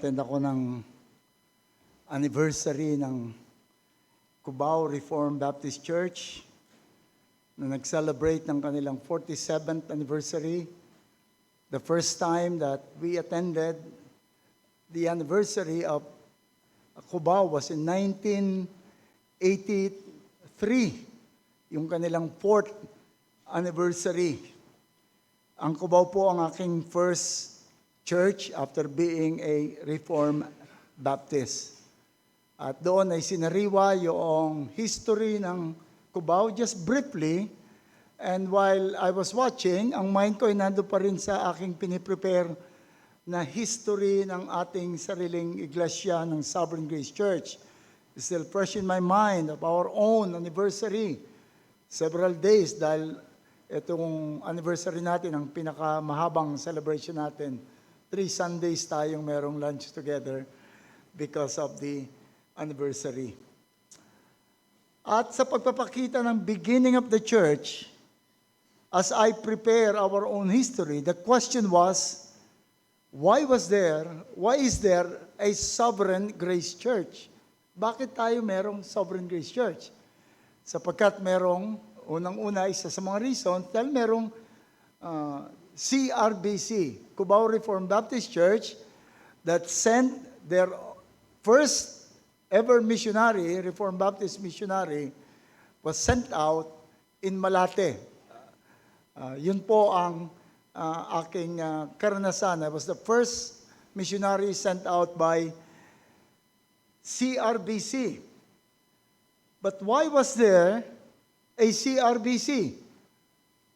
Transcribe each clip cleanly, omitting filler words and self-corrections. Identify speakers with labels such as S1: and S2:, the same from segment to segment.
S1: Attend ako ng anniversary ng Cubao Reformed Baptist Church na nag-celebrate ng kanilang 47th anniversary. The first time that we attended the anniversary of Cubao was in 1983, yung kanilang 4th anniversary. Ang Cubao po ang aking first church after being a Reformed Baptist. At doon ay sinariwa yung history ng Cubao just briefly. And while I was watching, ang mind ko ay nando pa rin sa aking piniprepare na history ng ating sariling iglesia ng Sovereign Grace Church. It's still fresh in my mind of our own anniversary. Several days dahil itong anniversary natin, ang pinakamahabang celebration natin. 3 Sundays tayong merong lunch together because of the anniversary. At sa pagpapakita ng beginning of the church, as I prepare our own history, the question was, why is there a Sovereign Grace Church? Bakit tayo merong Sovereign Grace Church? Sapagkat merong, unang-una, isa sa mga reasons, dahil merong CRBC, Cubao Reformed Baptist Church, that sent their first ever missionary, Reformed Baptist missionary, was sent out in Malate. Yun po ang aking karanasan. I was the first missionary sent out by CRBC. But why was there a CRBC?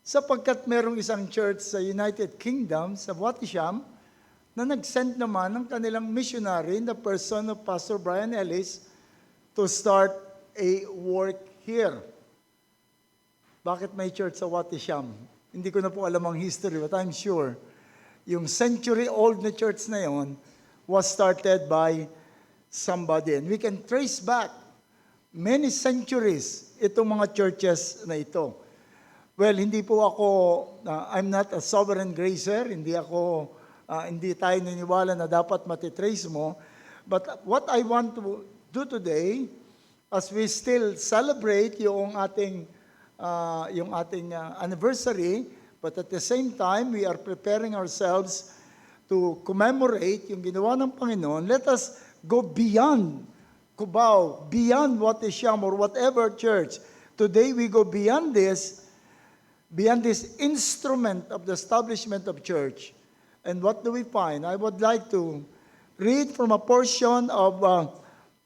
S1: Sapagkat merong isang church sa United Kingdom, sa Watisham, na nag-send naman ng kanilang missionary in the person of Pastor Brian Ellis to start a work here. Bakit may church sa Watisham? Hindi ko na po alam ang history, but I'm sure yung century-old na church na yon was started by somebody. And we can trace back many centuries itong mga churches na ito. Well, hindi po ako, I'm not a sovereign gracer, hindi tayo niniwala na dapat matitrace mo. But what I want to do today, as we still celebrate yung ating anniversary, but at the same time, we are preparing ourselves to commemorate yung ginawa ng Panginoon. Let us go beyond Cubao, beyond Watisham or whatever church. Today, we go beyond this instrument of the establishment of church. And what do we find? I would like to read from a portion of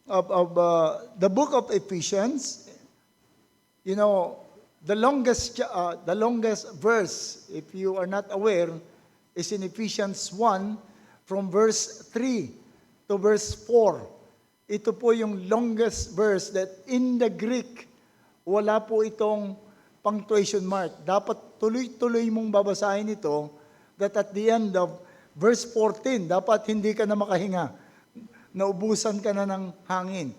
S1: the book of Ephesians. You know, the longest verse, if you are not aware, is in Ephesians 1 from verse 3 to verse 4. Ito po yung longest verse that in the Greek, wala po itong punctuation mark. Dapat tuloy-tuloy mong babasahin ito, that at the end of verse 14, dapat hindi ka na makahinga. Naubusan ka na ng hangin.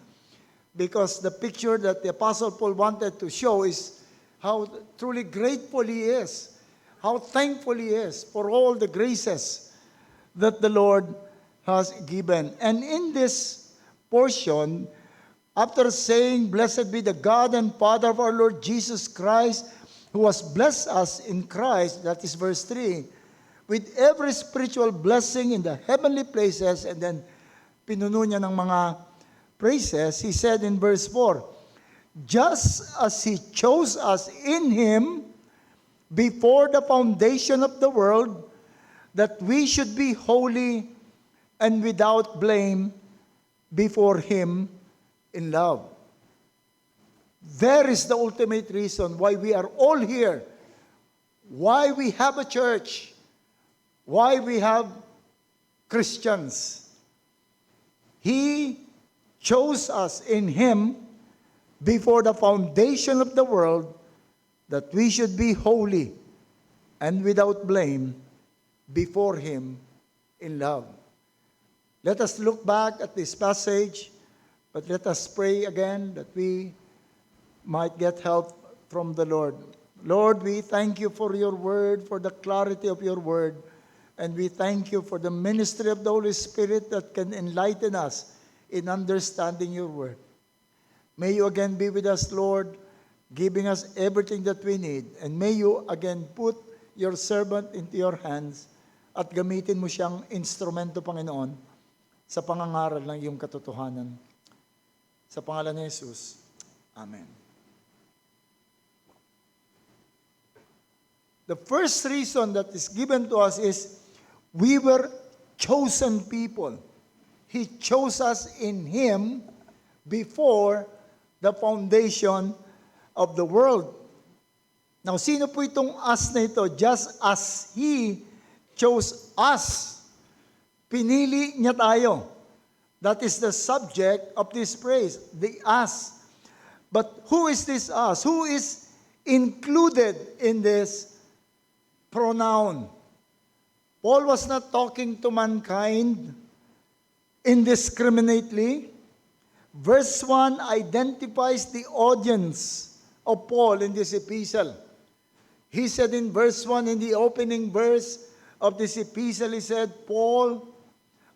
S1: Because the picture that the Apostle Paul wanted to show is how truly grateful he is, how thankful he is for all the graces that the Lord has given. And in this portion, after saying, "Blessed be the God and Father of our Lord Jesus Christ, who has blessed us in Christ," that is verse 3, "with every spiritual blessing in the heavenly places," and then pinuno niya ng mga praises, he said in verse 4, "just as He chose us in Him before the foundation of the world, that we should be holy and without blame before Him in love." There is the ultimate reason why we are all here, why we have a church, why we have Christians. He chose us in Him before the foundation of the world, that we should be holy and without blame before Him in love. Let us look back at this passage. But let us pray again that we might get help from the Lord. Lord, we thank you for your word, for the clarity of your word. And we thank you for the ministry of the Holy Spirit that can enlighten us in understanding your word. May you again be with us, Lord, giving us everything that we need. And may you again put your servant into your hands at gamitin mo siyang instrumento, Panginoon, sa pangangaral ng iyong katotohanan. Sa pangalan ni Jesus, Amen. The first reason that is given to us is we were chosen people. He chose us in Him before the foundation of the world. Now, sino po itong us na ito? Just as He chose us. Pinili niya tayo. That is the subject of this praise, the us. But who is this us? Who is included in this pronoun? Paul was not talking to mankind indiscriminately. Verse 1 identifies the audience of Paul in this epistle. He said in verse 1, in the opening verse of this epistle, he said, Paul,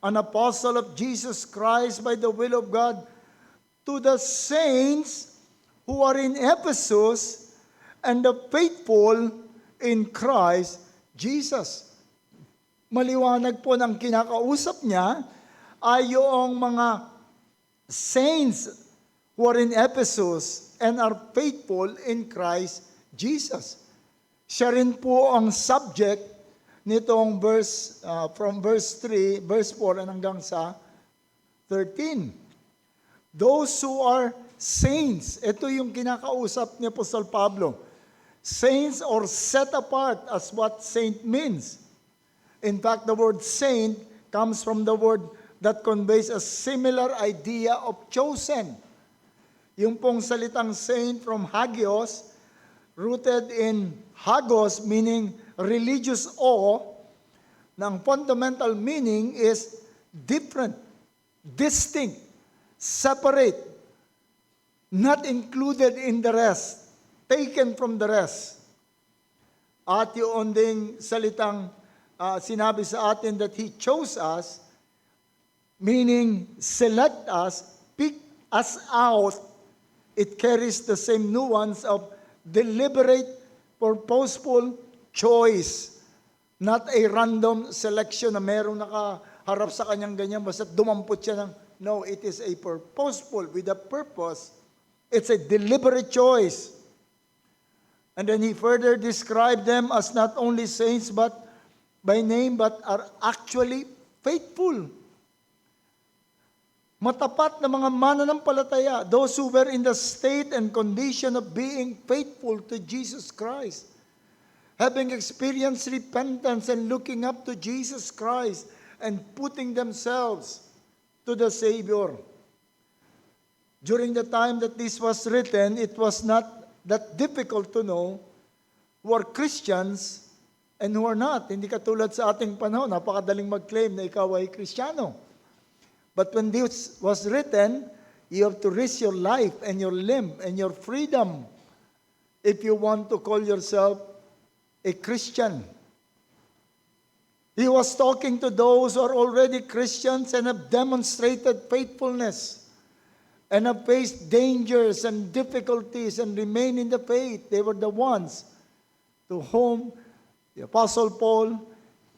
S1: an apostle of Jesus Christ by the will of God, to the saints who are in Ephesus and the faithful in Christ Jesus. Maliwanag po ng kinakausap niya ay yung mga saints who are in Ephesus and are faithful in Christ Jesus. Siya rin po ang subject nitong verse, from verse 3, verse 4 hanggang sa 13. Those who are saints, ito yung kinakausap ni Apostol Pablo. Saints or set apart as what saint means. In fact, the word saint comes from the word that conveys a similar idea of chosen. Yung pong salitang saint from hagios, rooted in hagos, meaning religious awe, ng fundamental meaning is different, distinct, separate, not included in the rest, taken from the rest. At yung ding salitang sinabi sa atin that He chose us, meaning select us, pick us out, it carries the same nuance of deliberate, purposeful choice. Not a random selection na merong nakaharap sa kanyang ganyan, basta dumampot siya ng, no, it is a purposeful, with a purpose. It's a deliberate choice. And then he further described them as not only saints but by name, but are actually faithful. Matapat na mga mananampalataya, those who were in the state and condition of being faithful to Jesus Christ, having experienced repentance and looking up to Jesus Christ and putting themselves to the Savior. During the time that this was written, it was not that difficult to know who are Christians and who are not. Hindi katulad sa ating panahon, napakadaling mag-claim na ikaw ay Kristiyano. But when this was written, you have to risk your life and your limb and your freedom if you want to call yourself a Christian. He was talking to those who are already Christians and have demonstrated faithfulness and have faced dangers and difficulties and remain in the faith. They were the ones to whom the Apostle Paul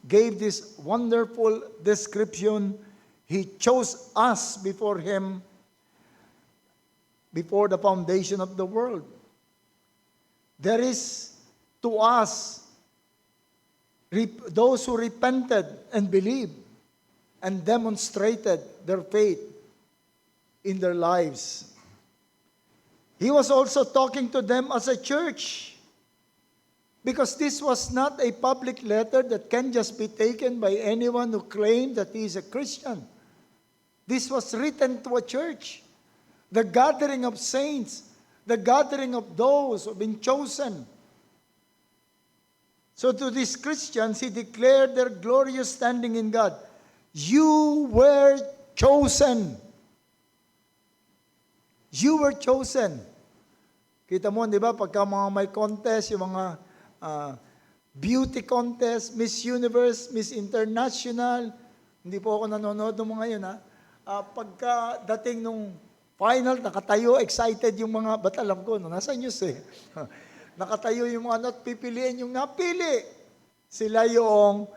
S1: gave this wonderful description. He chose us before Him, before the foundation of the world. There is to us those who repented and believed and demonstrated their faith in their lives. He was also talking to them as a church, because this was not a public letter that can just be taken by anyone who claimed that he is a Christian. This was written to a church, the gathering of saints, the gathering of those who have been chosen. So to these Christians, he declared their glorious standing in God. You were chosen. You were chosen. Kita mo, di ba, pagka mga may contest, yung mga beauty contest, Miss Universe, Miss International. Hindi po ako nanonood ng mga yun, ha? Pagka-dating nung final, nakatayo, excited yung mga, ba't alam ko, no? Nasa news eh. Nakatayo yung mga not pipiliin, yung napili. Sila yung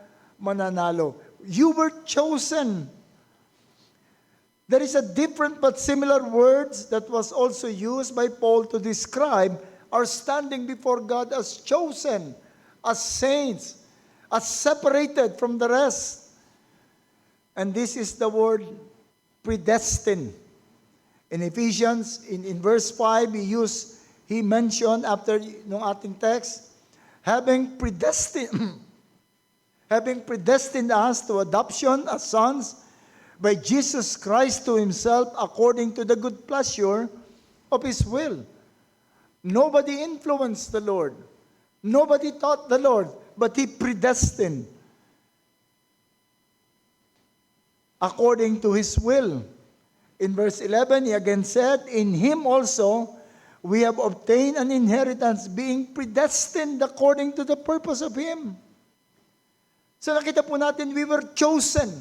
S1: mananalo. You were chosen. There is a different but similar words that was also used by Paul to describe our standing before God as chosen, as saints, as separated from the rest. And this is the word predestined. In Ephesians, in verse 5, he mentioned after nung ating text, having predestined us to adoption as sons by Jesus Christ to himself according to the good pleasure of his will. Nobody influenced the Lord. Nobody taught the Lord, but he predestined according to his will. In verse 11, he again said, in him also we have obtained an inheritance, being predestined according to the purpose of him. So nakita po natin, we were chosen.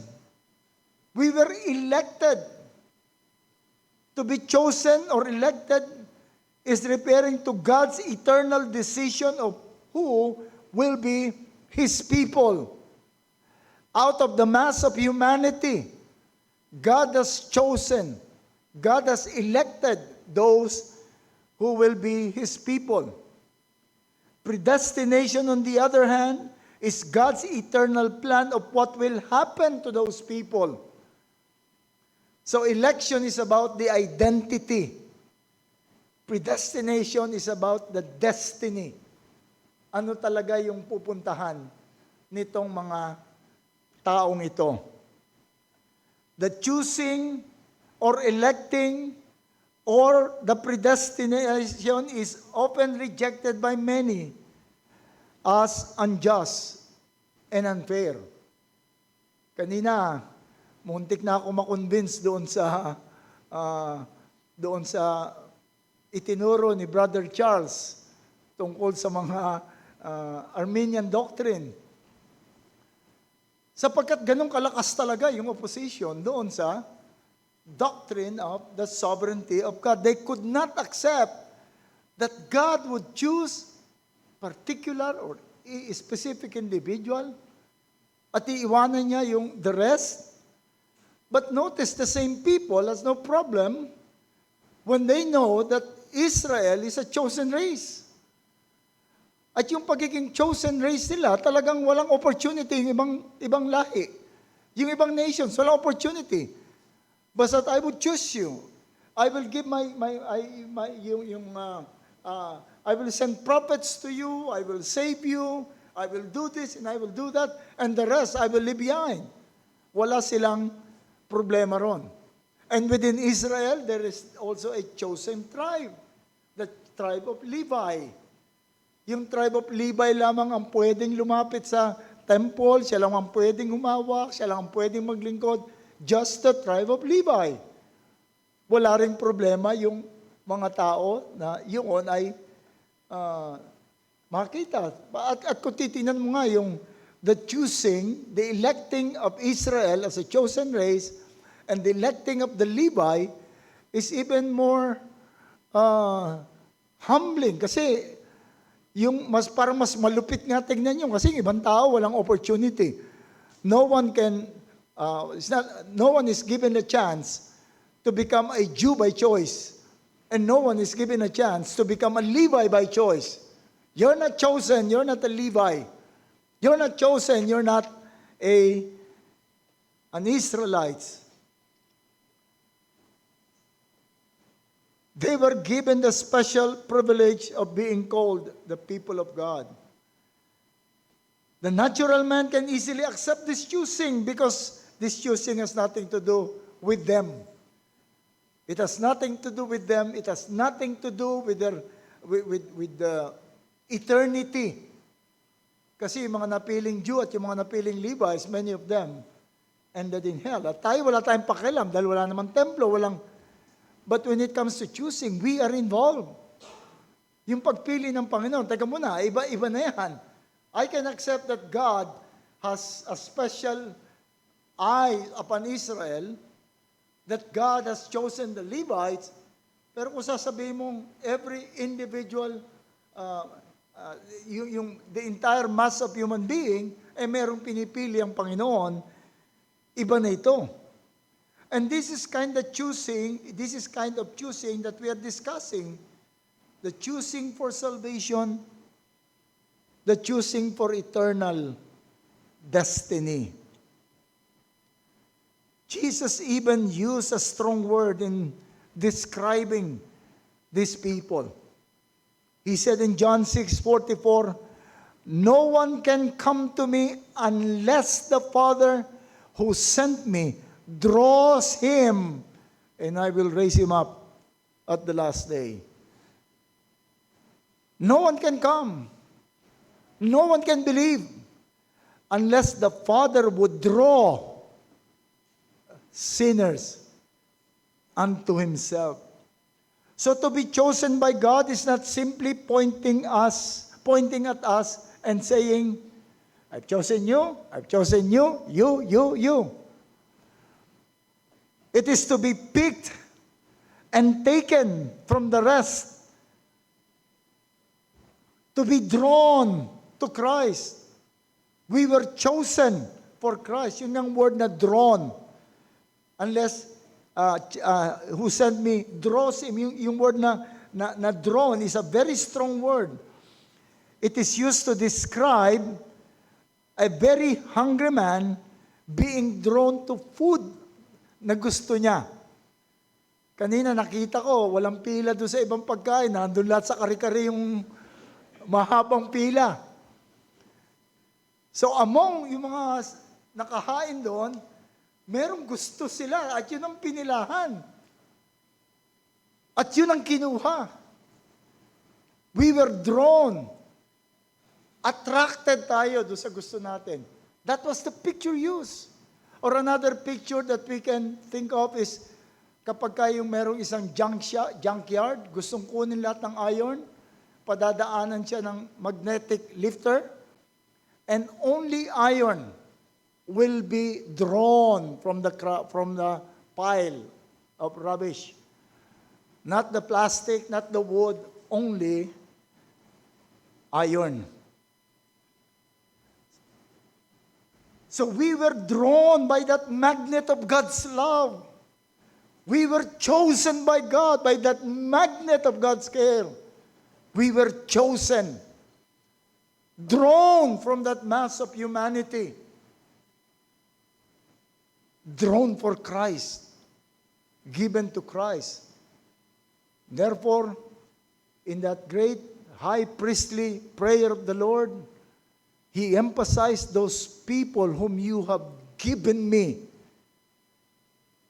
S1: We were elected. To be chosen or elected is referring to God's eternal decision of who will be his people. Out of the mass of humanity, God has chosen, God has elected those who will be his people. Predestination, on the other hand, is God's eternal plan of what will happen to those people. So election is about the identity. Predestination is about the destiny. Ano talaga yung pupuntahan nitong mga taong ito? The choosing or electing or the predestination is often rejected by many as unjust and unfair. Kanina, muntik na ako makonvince doon sa itinuro ni Brother Charles tungkol sa mga Armenian doctrine. Sapagkat ganun kalakas talaga yung opposition doon sa doctrine of the sovereignty of God. They could not accept that God would choose particular or a specific individual at iiwanan niya yung the rest. But notice the same people has no problem when they know that Israel is a chosen race. At yung pagiging chosen race nila, talagang walang opportunity yung ibang lahi. Yung ibang nations, walang opportunity. But I would choose you. I will give I will send prophets to you, I will save you, I will do this and I will do that, and the rest I will leave behind. Wala silang problema ron. And within Israel, there is also a chosen tribe, the tribe of Levi. Yung tribe of Levi lamang ang pwedeng lumapit sa temple, siya lang ang pwedeng humawak, siya lang ang pwedeng maglingkod, just the tribe of Levi. Wala ring problema yung mga tao na yun ay makita. At kung titingnan mo nga yung the choosing, the electing of Israel as a chosen race, and the electing of the Levi is even more humbling. Kasi yung parang mas malupit nga tingnan nyo kasi ibang tao walang opportunity. No one is given a chance to become a Jew by choice. And no one is given a chance to become a Levi by choice. You're not chosen, you're not a Levi. You're not chosen, you're not an Israelite. They were given the special privilege of being called the people of God. The natural man can easily accept this choosing because this choosing has nothing to do with them. It has nothing to do with them. It has nothing to do with the eternity. Kasi yung mga napiling Jew at yung mga napiling Levites, many of them ended in hell. At tayo, wala tayong pakialam dahil wala namang templo, But when it comes to choosing, we are involved. Yung pagpili ng Panginoon, teka muna, iba-iba na yan. I can accept that God has a special eye upon Israel, that God has chosen the Levites, pero kung sasabihin mong every individual, the entire mass of human being, merong pinipili ang Panginoon, iba na ito. And this is kind of choosing that we are discussing. The choosing for salvation, the choosing for eternal destiny. Jesus even used a strong word in describing these people. He said in John 6:44, "No one can come to me unless the Father who sent me draws him, and I will raise him up at the last day." No one can come. No one can believe unless the Father would draw sinners unto Himself. So to be chosen by God is not simply pointing at us and saying, "I've chosen you, you. It is to be picked and taken from the rest, to be drawn to Christ. We were chosen for Christ. Yun ang word na drawn. Unless who sent me draws him. Yung word na drawn is a very strong word. It is used to describe a very hungry man being drawn to food na gusto niya. Kanina nakita ko, walang pila doon sa ibang pagkain. Nandun lahat sa kari-kari yung mahabang pila. So among yung mga nakahain doon, merong gusto sila at yun ang pinilahan. At yun ang kinuha. We were drawn. Attracted tayo doon sa gusto natin. That was the picture used. Or another picture that we can think of is kapag kayong merong isang junkyard, gustong kunin lahat ng iron, padadaanan siya ng magnetic lifter, and only iron will be drawn from the pile of rubbish. Not the plastic, not the wood, only iron. So we were drawn by that magnet of God's love. We were chosen by God, by that magnet of God's care. We were chosen, drawn from that mass of humanity, drawn for Christ, given to Christ. Therefore, in that great high priestly prayer of the Lord, He emphasized those people whom you have given me.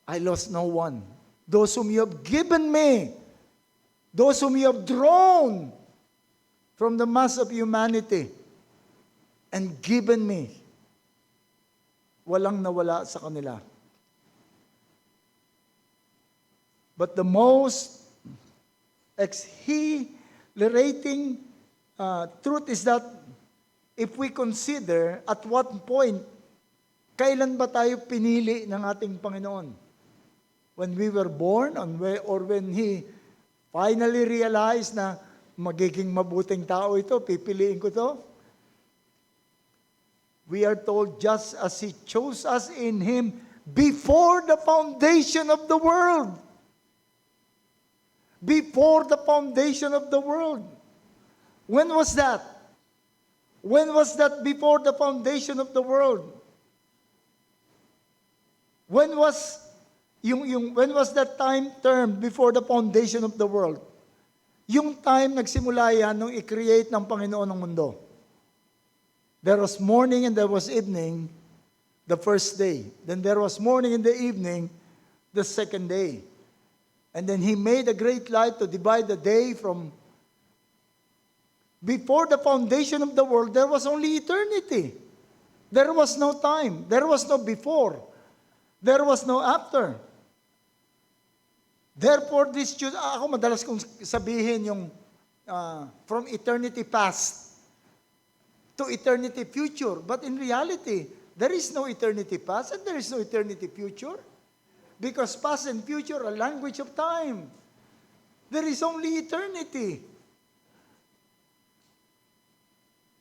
S1: I lost no one. Those whom you have given me, those whom you have drawn from the mass of humanity and given me, walang nawala sa kanila. But the most exhilarating truth is that if we consider at what point, kailan ba tayo pinili ng ating Panginoon? When we were born or when He finally realized na magiging mabuting tao ito, pipiliin ko to? We are told just as He chose us in Him before the foundation of the world. Before the foundation of the world. When was that? When was that before the foundation of the world? When was that time term before the foundation of the world? Yung time nagsimula yan nung i-create ng Panginoon ng mundo. There was morning and there was evening the first day. Then there was morning and the evening the second day. And then He made a great light to divide the day from. Before the foundation of the world, there was only eternity. There was no time. There was no before. There was no after. Therefore, ako madalas kong sabihin yung from eternity past. to eternity future. But in reality, there is no eternity past and there is no eternity future. Because past and future are language of time. There is only eternity.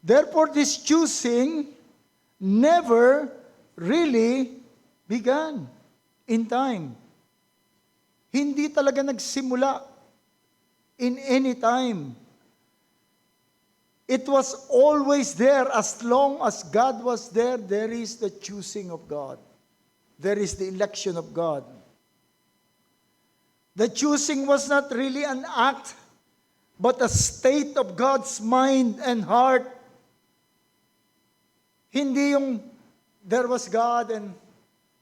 S1: Therefore, this choosing never really began in time. Hindi talaga nagsimula in any time. It was always there. As long as God was there, there is the choosing of God. There is the election of God. The choosing was not really an act, but a state of God's mind and heart. Hindi yung there was God and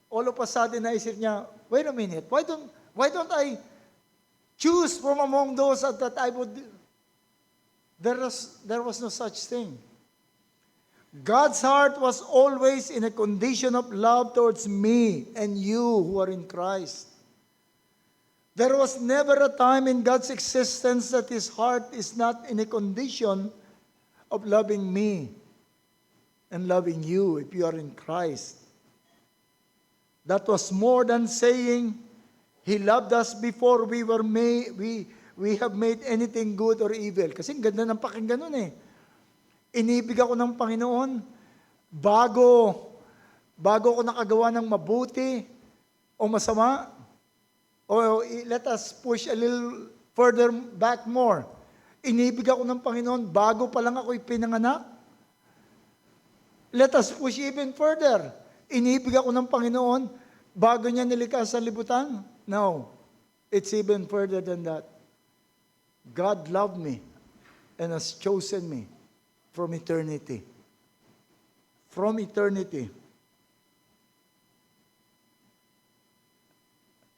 S1: all of a sudden naisip niya, wait a minute, why don't I choose from among those that I would... There was no such thing. God's heart was always in a condition of love towards me and you who are in Christ. There was never a time in God's existence that His heart is not in a condition of loving me and loving you if you are in Christ. That was more than saying He loved us before we were made, we have made anything good or evil. Kasi ganda ng pakinggan nun eh. Inibig ako ng Panginoon bago ako nakagawa ng mabuti o masama. O let us push a little further back more. Inibig ako ng Panginoon bago pa lang ako ipinanganak. Let us push even further. Inibig ako ng Panginoon bago niya nilikha sa libutan. No, it's even further than that. God loved me and has chosen me from eternity. From eternity.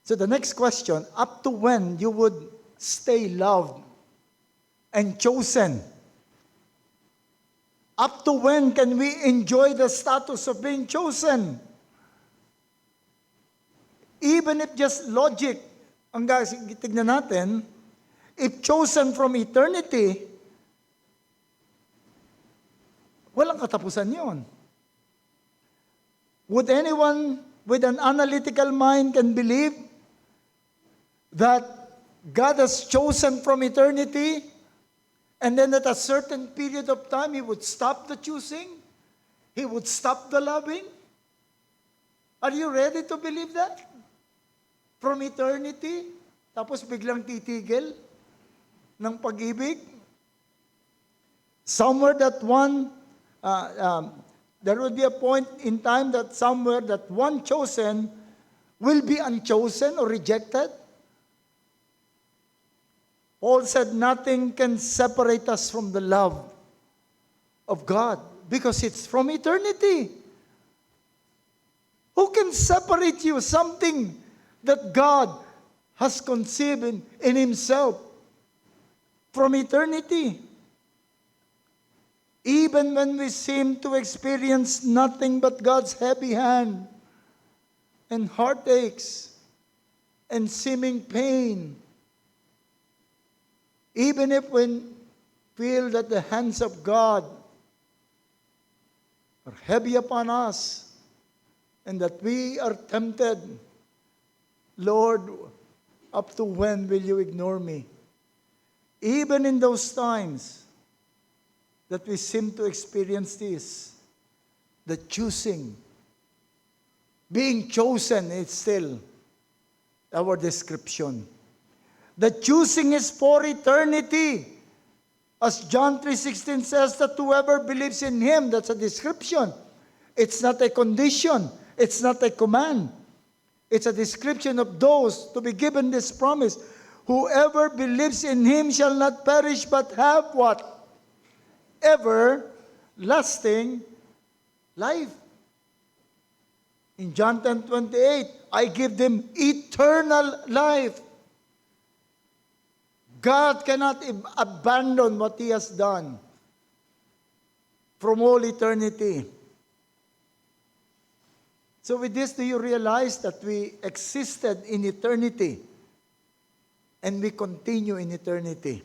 S1: So the next question, up to when you would stay loved and chosen? Up to when can we enjoy the status of being chosen? Even if just logic, ang tignan natin, if chosen from eternity, walang katapusan yon. Would anyone with an analytical mind can believe that God has chosen from eternity and then at a certain period of time He would stop the choosing? He would stop the loving? Are you ready to believe that? From eternity, tapos biglang titigil ng pag-ibig? Somewhere that there will be a point in time that somewhere that one chosen will be unchosen or rejected. Paul said nothing can separate us from the love of God because it's from eternity. Who can separate you? Something that God has conceived in Himself from eternity. Even when we seem to experience nothing but God's heavy hand and heartaches and seeming pain, even if we feel that the hands of God are heavy upon us and that we are tempted, Lord, up to when will you ignore me? Even in those times that we seem to experience this, the choosing, being chosen is still our description. The choosing is for eternity. As John 3:16 says, that whoever believes in Him, that's a description. It's not a condition. It's not a command. It's a description of those to be given this promise. Whoever believes in Him shall not perish but have what? Everlasting life. In John 10:28, I give them eternal life. God cannot abandon what He has done from all eternity. So with this, do you realize that we existed in eternity and we continue in eternity?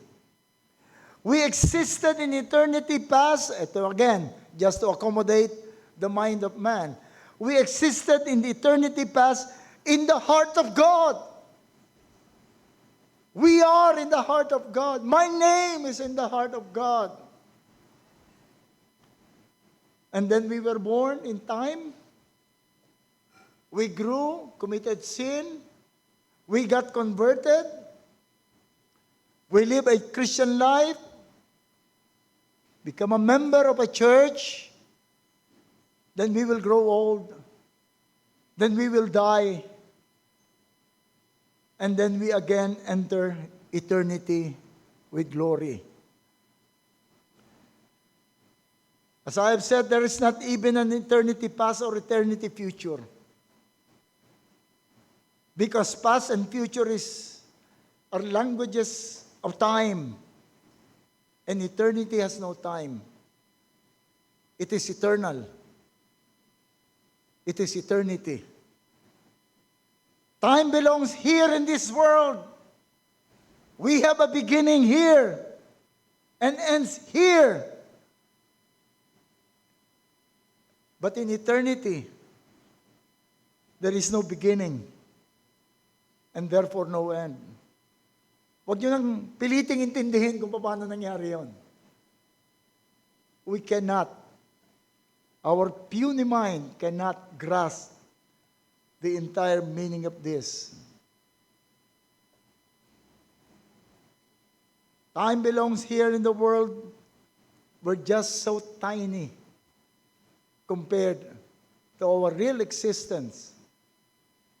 S1: We existed in eternity past. Ito again, just to accommodate the mind of man. We existed in the eternity past in the heart of God. We are in the heart of God. My name is in the heart of God. And then we were born in time. We grew, committed sin. We got converted. We live a Christian life. Become a member of a church. Then we will grow old. Then we will die. And then we again enter eternity with glory. As I have said, there is not even an eternity past or eternity future. Because past and future are languages of time. And eternity has no time. It is eternal. It is eternity. Time belongs here in this world. We have a beginning here and ends here. But in eternity, there is no beginning and therefore no end. Huwag nyo nang piliting intindihin kung paano nangyari yon. We cannot, our puny mind cannot grasp the entire meaning of this. Time belongs here in the world. We're just so tiny compared to our real existence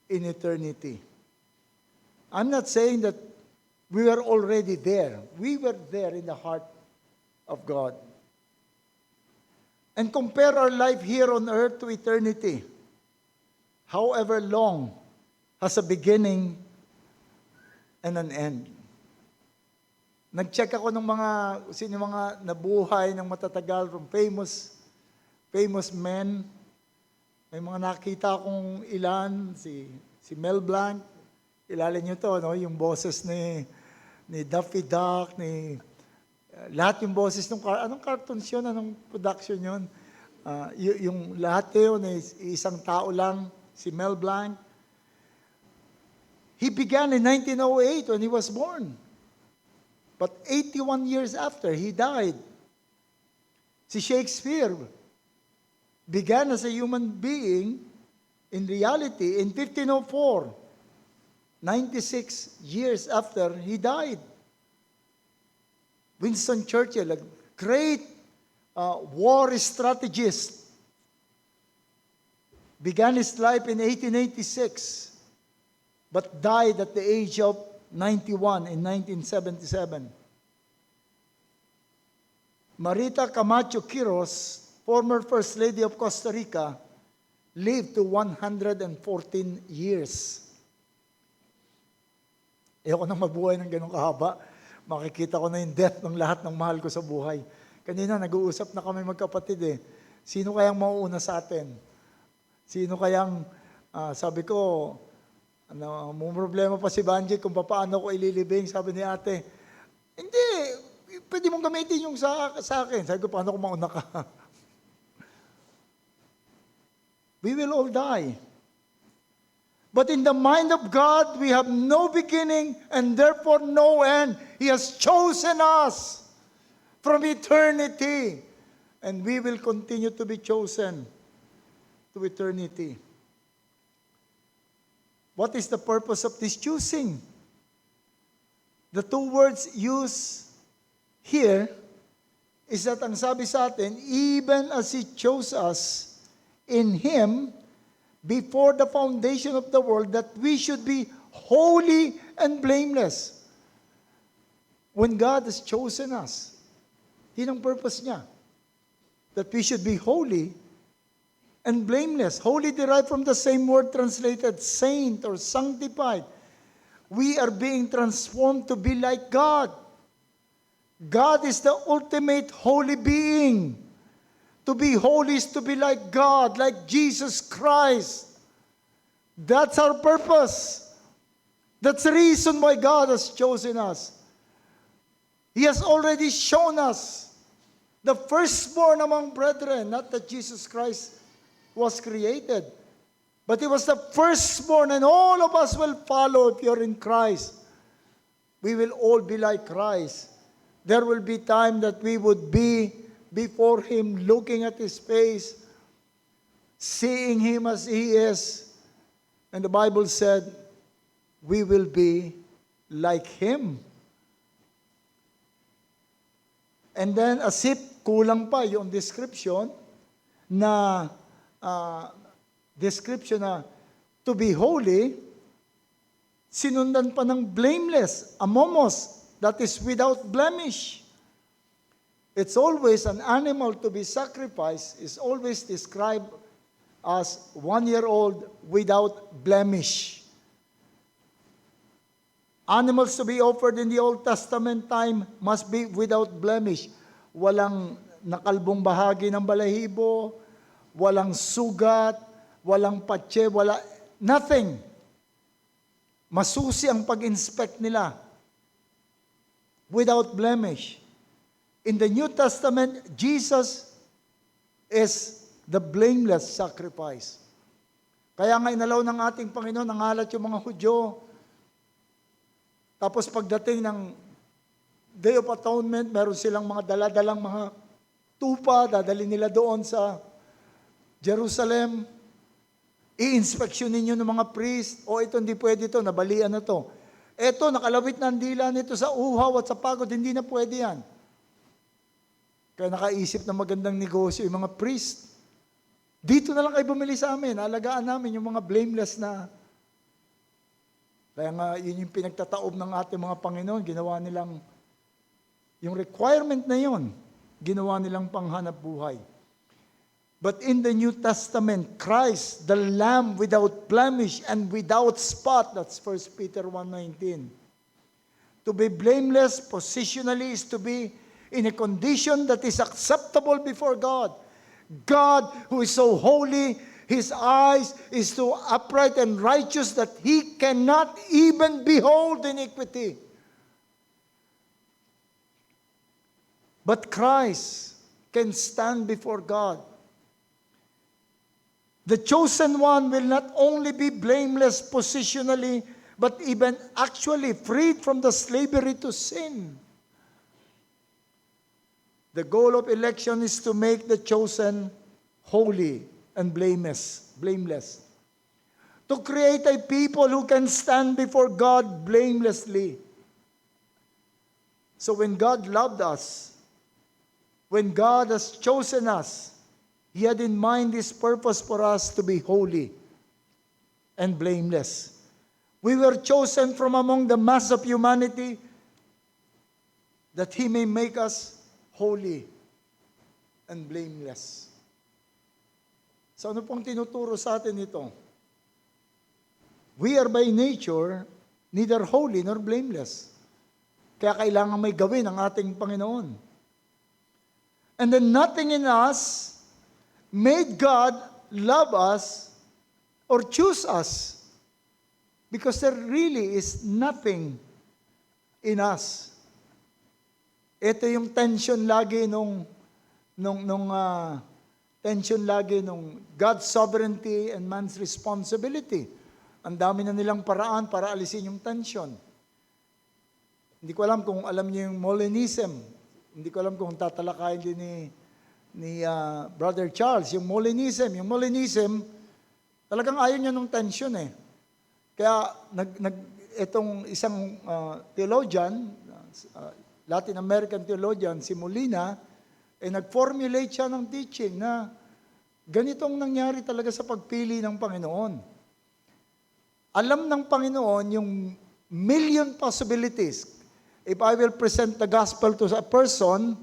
S1: in eternity. I'm not saying that we were already there. We were there in the heart of God. And compare our life here on earth to eternity. However long has a beginning and an end. Nag-check ako ng sino mga nabuhay ng matatagal from famous men. May mga nakita akong ilan, si Mel Blanc, kilala niyo to, no? Yung boses ni Daffy Duck, lahat yung boses ng anong cartoons yun, anong production yun? Yung lahat yun, isang tao lang, si Mel Blanc. He began in 1908 when he was born. But 81 years after, he died. Si Shakespeare began as a human being in reality in 1504. 96 years after, he died. Winston Churchill, a great war strategist, began his life in 1886, but died at the age of 91 in 1977. Marita Camacho Quiros, former First Lady of Costa Rica, lived to 114 years. Ayoko nang mabuhay ng ganun kahaba. Makikita ko na yung death ng lahat ng mahal ko sa buhay. Kanina, nag-uusap na kami magkapatid Sino kayang mauuna sa atin? Sino kayang, sabi ko, may problema pa si Banji kung paano ko ililibing. Sabi ni ate, hindi, pwede mong gamitin yung sa akin. Sabi ko, paano ko mauna ka? We will all die. But in the mind of God, we have no beginning and therefore no end. He has chosen us from eternity. And we will continue to be chosen to eternity. What is the purpose of this choosing? The two words used here is that ang sabi sa atin, even as He chose us in Him before the foundation of the world, that we should be holy and blameless. When God has chosen us, yun ang purpose niya. That we should be holy and blameless. Holy derived from the same word translated saint or sanctified. We are being transformed to be like God. God is the ultimate holy being. To be holy is to be like God, like Jesus Christ. That's our purpose. That's the reason why God has chosen us. He has already shown us The firstborn among brethren, not that Jesus Christ was created, but He was the firstborn, and all of us will follow if you're in Christ. We will all be like Christ. There will be time that we would be before Him, looking at His face, seeing Him as He is. And the Bible said, we will be like Him. And then, as if kulang pa yung description na to be holy, sinundan pa ng blameless, amomos, that is without blemish. It's always an animal to be sacrificed, is always described as 1-year-old without blemish. Animals to be offered in the Old Testament time must be without blemish. Walang nakalbong bahagi ng balahibo, walang sugat, walang patse, nothing. Masusi ang pag-inspect nila. Without blemish. In the New Testament, Jesus is the blameless sacrifice. Kaya nga inalaw ng ating Panginoon, nangalat yung mga Hudyo. Tapos pagdating ng Day of Atonement, meron silang mga daladalang mga tupa, dadali nila doon sa Jerusalem. I-inspeksyon ninyo ng mga priest, ito hindi pwede ito, nabalian na to. Ito, nakalawit na ang dila nito sa uhaw at sa pagod, hindi na pwede yan. Kaya nakaisip na magandang negosyo yung mga priest. Dito na lang kayo bumili sa amin, alagaan namin yung mga blameless na. Kaya nga, yun yung pinagtataob ng ating mga Panginoon, ginawa nilang, yung requirement na yun, ginawa nilang panghanap buhay. But in the New Testament, Christ, the Lamb without blemish and without spot, that's 1 Peter 1:19. To be blameless positionally is to be in a condition that is acceptable before God. God, who is so holy, His eyes is so upright and righteous that He cannot even behold iniquity. But Christ can stand before God. The chosen one will not only be blameless positionally, but even actually freed from the slavery to sin. The goal of election is to make the chosen holy and blameless. To create a people who can stand before God blamelessly. So when God loved us, when God has chosen us, He had in mind this purpose for us to be holy and blameless. We were chosen from among the mass of humanity that He may make us holy and blameless. So ano pong tinuturo sa atin ito? We are by nature neither holy nor blameless. Kaya kailangan may gawin ang ating Panginoon. And then nothing in us made God love us or choose us. Because there really is nothing in us. Ito yung tension lagi nung God's sovereignty and man's responsibility. Ang dami na nilang paraan para alisin yung tension. Hindi ko alam kung alam niyo yung Molinism. Hindi ko alam kung tatalakayin din ni Brother Charles, yung Molinism. Yung Molinism, talagang ayaw niya ng tension eh. Kaya itong isang theologian, Latin American theologian, si Molina, nag-formulate siya ng teaching na ganitong nangyari talaga sa pagpili ng Panginoon. Alam ng Panginoon yung million possibilities. If I will present the gospel to a person,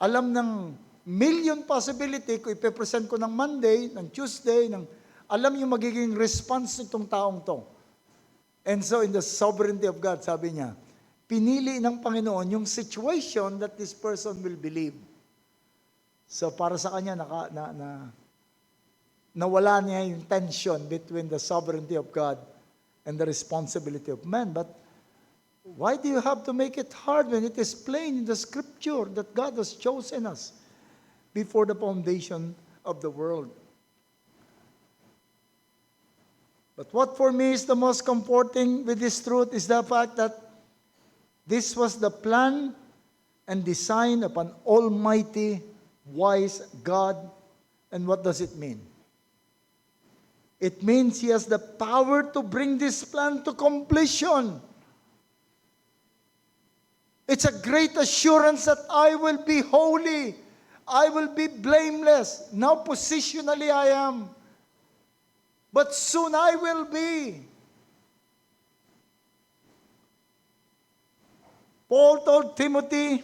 S1: alam ng million possibility, kung ipipresent ko ng Monday, ng Tuesday, alam yung magiging response nitong taong to. And so in the sovereignty of God, sabi niya, pinili ng Panginoon yung situation that this person will believe. So para sa kanya, nawala niya yung tension between the sovereignty of God and the responsibility of man. But Why do you have to make it hard when it is plain in the scripture that God has chosen us before the foundation of the world? But what for me is the most comforting with this truth is the fact that this was the plan and design of an almighty, wise God. And what does it mean? It means He has the power to bring this plan to completion. It's a great assurance that I will be holy. I will be blameless. Now positionally I am. But soon I will be. Paul told Timothy,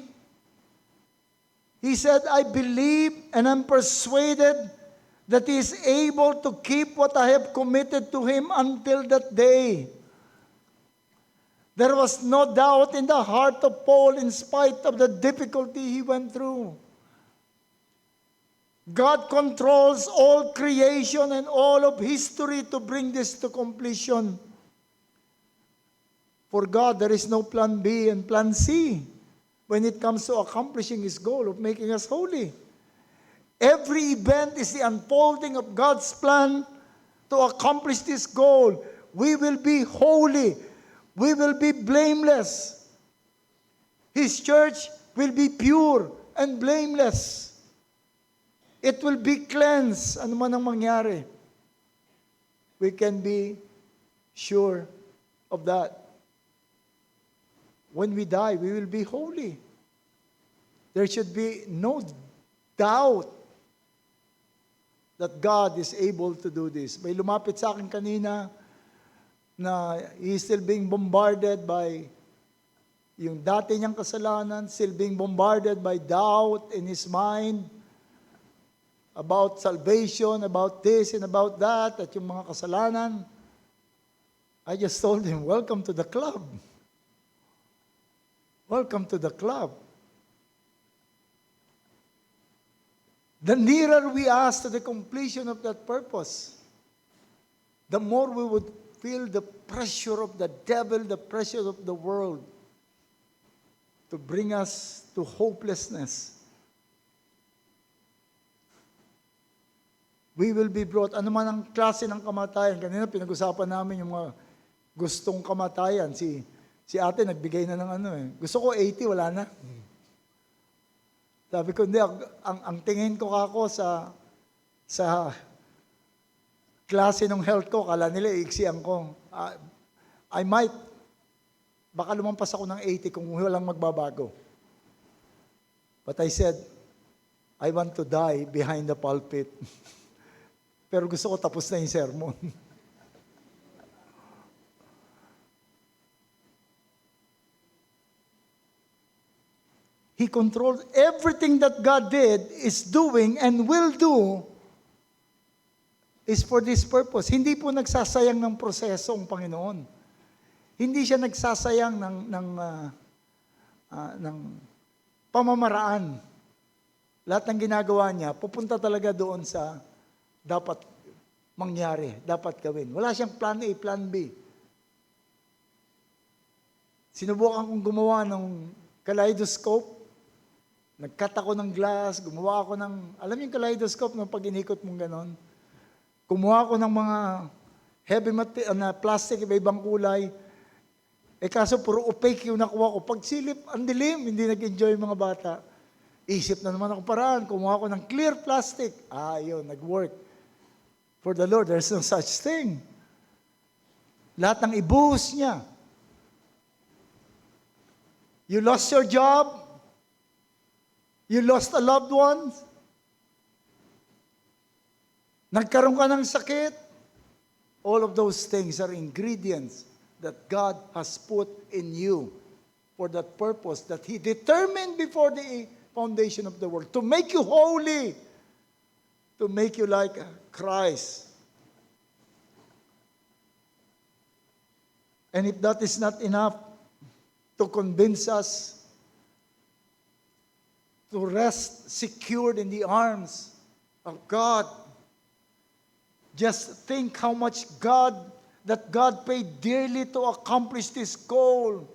S1: he said, I believe and I'm persuaded that he is able to keep what I have committed to him until that day. There was no doubt in the heart of Paul in spite of the difficulty he went through. God controls all creation and all of history to bring this to completion. For God, there is no plan B and plan C when it comes to accomplishing His goal of making us holy. Every event is the unfolding of God's plan to accomplish this goal. We will be holy. We will be blameless. His church will be pure and blameless. It will be cleansed. Ano man ang mangyari, we can be sure of that. When we die, we will be holy. There should be no doubt that God is able to do this. May lumapit sa akin kanina na he is still being bombarded by yung dati niyang kasalanan, still being bombarded by doubt in his mind about salvation, about this and about that, at yung mga kasalanan. I just told him, welcome to the club. Welcome to the club. The nearer we ask to the completion of that purpose, the more we would feel the pressure of the devil, the pressure of the world to bring us to hopelessness. We will be brought, ano man ang klase ng kamatayan. Kanina pinag-usapan namin yung mga gustong kamatayan. Si ate nagbigay na ng ano eh. Gusto ko 80, wala na. Sabi ko, hindi, ang tingin ko ako sa klase ng health ko, kala nila iiksian ko. I might, baka lumampas ako ng 80 kung walang magbabago. But I said, I want to die behind the pulpit. Pero gusto ko tapos na yung sermon. He controlled everything that God did, is doing, and will do, is for this purpose. Hindi po nagsasayang ng proseso ang Panginoon. Hindi siya nagsasayang ng pamamaraan. Lahat ng ginagawa niya, pupunta talaga doon sa dapat mangyari, dapat gawin. Wala siyang plan A, plan B. Sinubukan kong gumawa ng kaleidoscope. Nagkat ako ng glass, gumawa ako ng, alam yung kaleidoscope ng pag inikot mong ganon? Kumuha ako ng mga heavy plastic, iba-ibang kulay. Kaso puro opaque yung nakuha ko. Pag silip, ang dilim, hindi nag-enjoy yung mga bata. Isip na naman ako paraan, kumuha ako ng clear plastic. Yun, nag-work. For the Lord, there's no such thing. Lahat ng ibuhos niya. You lost your job, you lost a loved one, nagkaroon ka ng sakit, all of those things are ingredients that God has put in you for that purpose that He determined before the foundation of the world, to make you holy, to make you like Christ. And if that is not enough to convince us to rest secured in the arms of God, just think how much God paid dearly to accomplish this goal.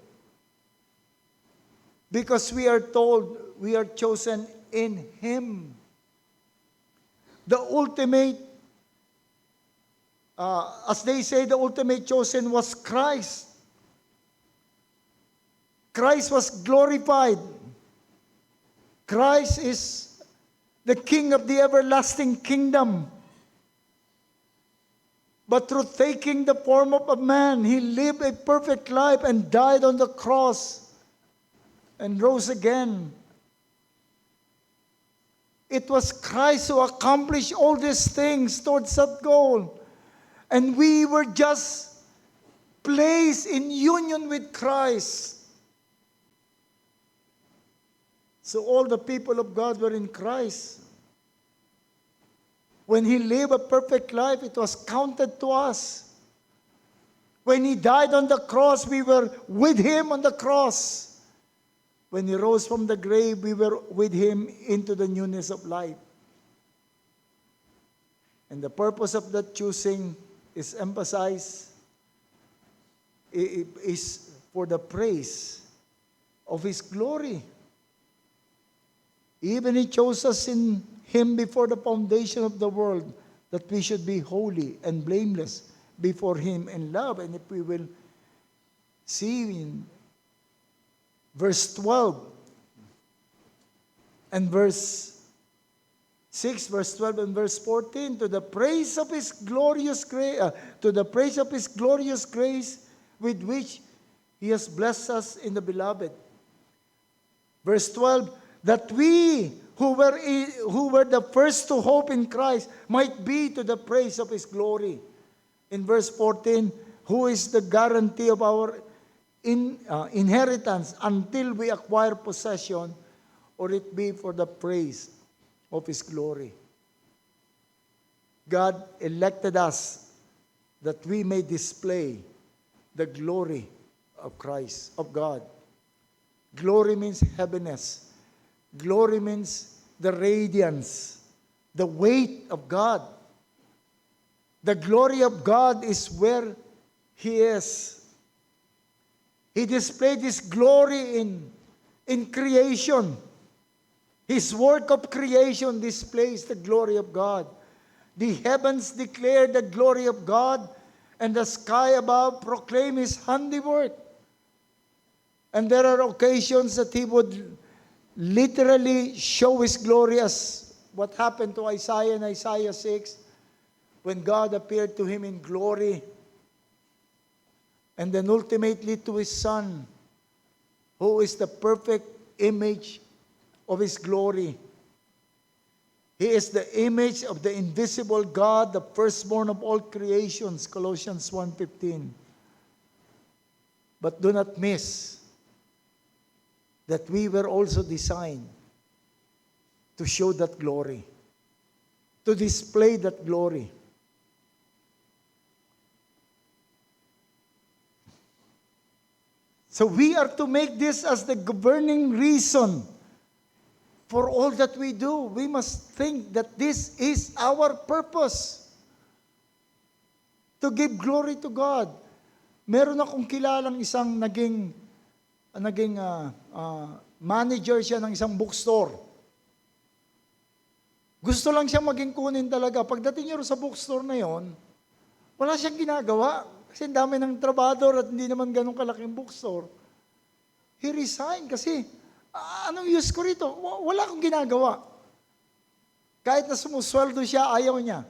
S1: Because we are told we are chosen in Him. The ultimate, as they say, the ultimate chosen was Christ. Christ was glorified. Christ is the King of the everlasting kingdom. But through taking the form of a man, He lived a perfect life and died on the cross and rose again. It was Christ who accomplished all these things towards that goal. And we were just placed in union with Christ. So all the people of God were in Christ. When He lived a perfect life, it was counted to us. When He died on the cross, we were with Him on the cross. When He rose from the grave, we were with Him into the newness of life. And the purpose of that choosing is emphasized, is for the praise of His glory. Even He chose us in Him before the foundation of the world, that we should be holy and blameless before Him in love. And if we will see in verse 12 and verse 6, verse 12 and verse 14, to the praise of His glorious grace, with which He has blessed us in the beloved. Verse 12, that we who were the first to hope in Christ might be to the praise of His glory. In verse 14, who is the guarantee of our inheritance until we acquire possession, or it be for the praise of His glory. God elected us that we may display the glory of Christ, of God. Glory means heaviness. Glory means the radiance, the weight of God. The glory of God is where He is. He displayed His glory in creation. His work of creation displays the glory of God. The heavens declare the glory of God, and the sky above proclaim His handiwork. And there are occasions that He would literally show His glory, as what happened to Isaiah in Isaiah 6, when God appeared to him in glory, and then ultimately to His Son, who is the perfect image of His glory. He is the image of the invisible God, the firstborn of all creations, Colossians 1:15. But do not miss that we were also designed to show that glory, to display that glory. So we are to make this as the governing reason for all that we do. We must think that this is our purpose, to give glory to God. Meron akong kilalang isang naging manager siya ng isang bookstore. Gusto lang siya maging kunin talaga. Pagdating niya sa bookstore na yon, wala siyang ginagawa. Kasi ang dami ng trabador at hindi naman ganun kalaking bookstore. He resigned kasi, anong use ko rito? Wala akong ginagawa. Kahit na sumusweldo siya, ayaw niya.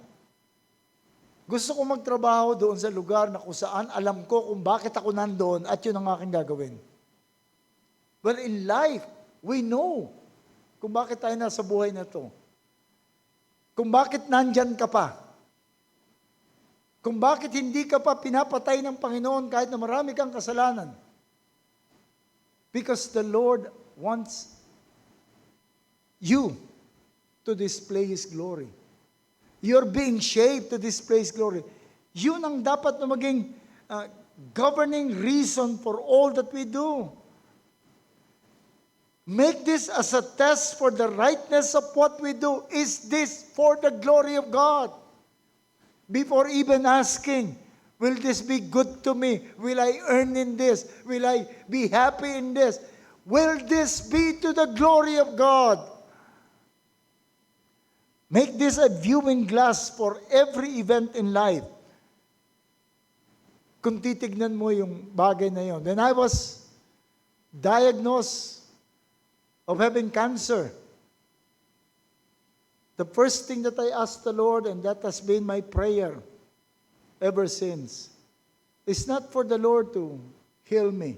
S1: Gusto ko magtrabaho doon sa lugar na kung saan alam ko kung bakit ako nandoon at yun ang aking gagawin. But in life, we know kung bakit tayo nasa buhay na to. Kung bakit nandyan ka pa. Kung bakit hindi ka pa pinapatay ng Panginoon kahit na marami kang kasalanan. Because the Lord wants you to display His glory. You're being shaped to display His glory. Yun ang dapat na maging governing reason for all that we do. Make this as a test for the rightness of what we do. Is this for the glory of God? Before even asking, will this be good to me? Will I earn in this? Will I be happy in this? will this be to the glory of God? Make this a viewing glass for every event in life. Kung titignan mo yung bagay na yon. When I was diagnosed of having cancer, the first thing that I asked the Lord, and that has been my prayer ever since, is not for the Lord to heal me.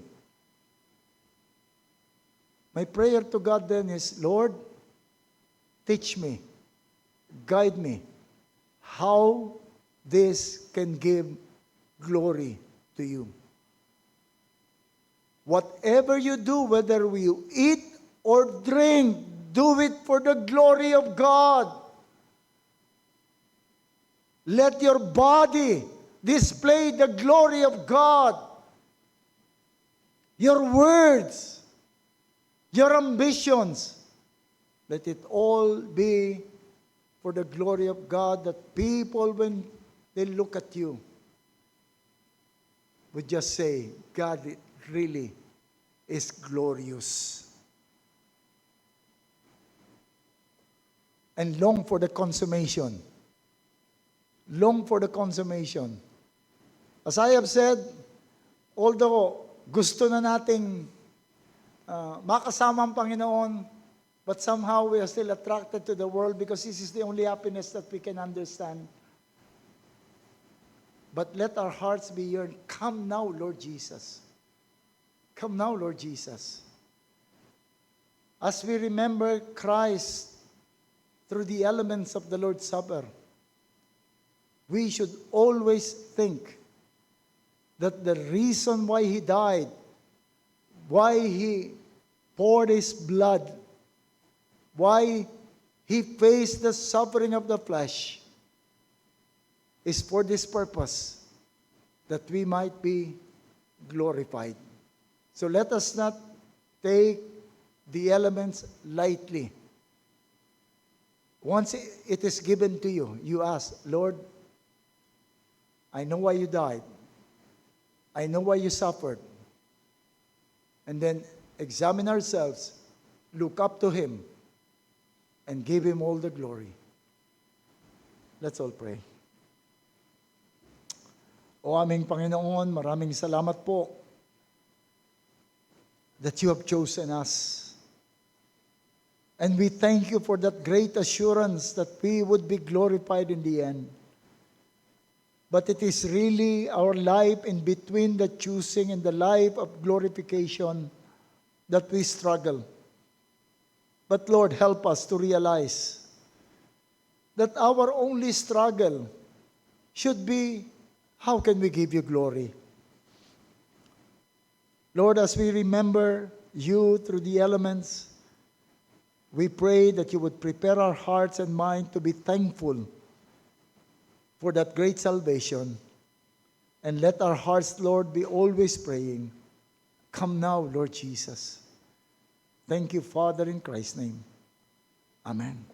S1: My prayer to God then is, Lord, teach me, guide me, how this can give glory to you. Whatever you do, whether you eat or drink, do it for the glory of God. Let your body display the glory of God. Your words, your ambitions, let it all be for the glory of God, that people, when they look at you, would just say, God, it really is glorious. And long for the consummation. Long for the consummation. As I have said, although gusto na nating makasama ang Panginoon, but somehow we are still attracted to the world because this is the only happiness that we can understand. But let our hearts be yearned. Come now, Lord Jesus. Come now, Lord Jesus. As we remember Christ through the elements of the Lord's Supper, we should always think that the reason why He died, why He poured His blood, why He faced the suffering of the flesh, is for this purpose, that we might be glorified. So let us not take the elements lightly. Once it is given to you, you ask, Lord, I know why you died. I know why you suffered. And then examine ourselves, look up to Him, and give Him all the glory. Let's all pray. O aming Panginoon, maraming salamat po that you have chosen us. And we thank you for that great assurance that we would be glorified in the end. But it is really our life in between the choosing and the life of glorification that we struggle. But Lord, help us to realize that our only struggle should be, how can we give you glory? Lord, as we remember you through the elements, we pray that you would prepare our hearts and mind to be thankful for that great salvation. And let our hearts, Lord, be always praying, come now, Lord Jesus. Thank you, Father, in Christ's name. Amen.